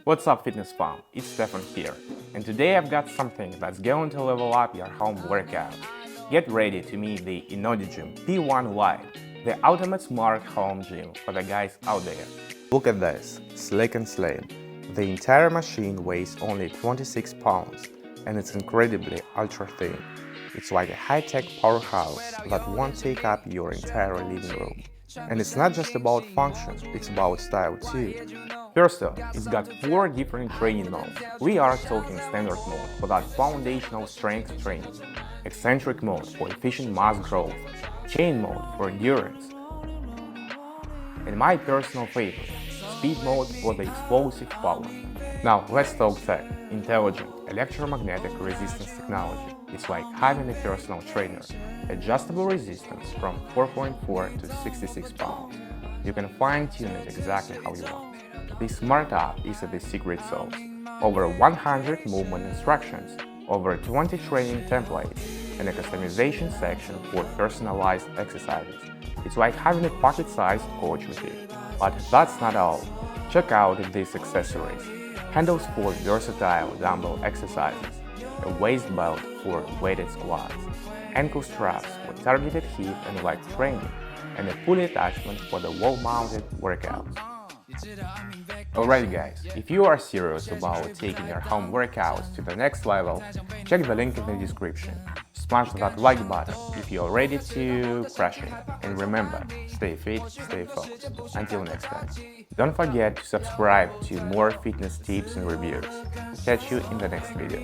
What's up, fitness fam? It's Stefan here, and today I've got something that's going to level up your home workout. Get ready to meet the Innodigym P1 Lite, the ultimate smart home gym for the guys out there. Look at this, slick and slim. The entire machine weighs only 26 pounds, and it's incredibly ultra thin. It's like a high-tech powerhouse that won't take up your entire living room. And it's not just about function, it's about style too. First off, it's got 4 different training modes. We are talking standard mode for that foundational strength training, eccentric mode for efficient mass growth, chain mode for endurance, and my personal favorite, speed mode for the explosive power. Now let's talk tech. Intelligent electromagnetic resistance technology. It's like having a personal trainer. Adjustable resistance from 4.4 to 66 pounds. You can fine-tune it exactly how you want. This smart app is the secret sauce. Over 100 movement instructions, over 20 training templates, and a customization section for personalized exercises. It's like having a pocket-sized coach with you. But that's not all. Check out these accessories. Handles for versatile dumbbell exercises, a waist belt for weighted squats, ankle straps for targeted hip and leg training, and a pulley attachment for the wall-mounted workouts. Alright guys, if you are serious about taking your home workouts to the next level, check the link in the description. Smash that like button if you're ready to crush it. And remember, stay fit, stay focused. Until next time. Don't forget to subscribe to more fitness tips and reviews. Catch you in the next video.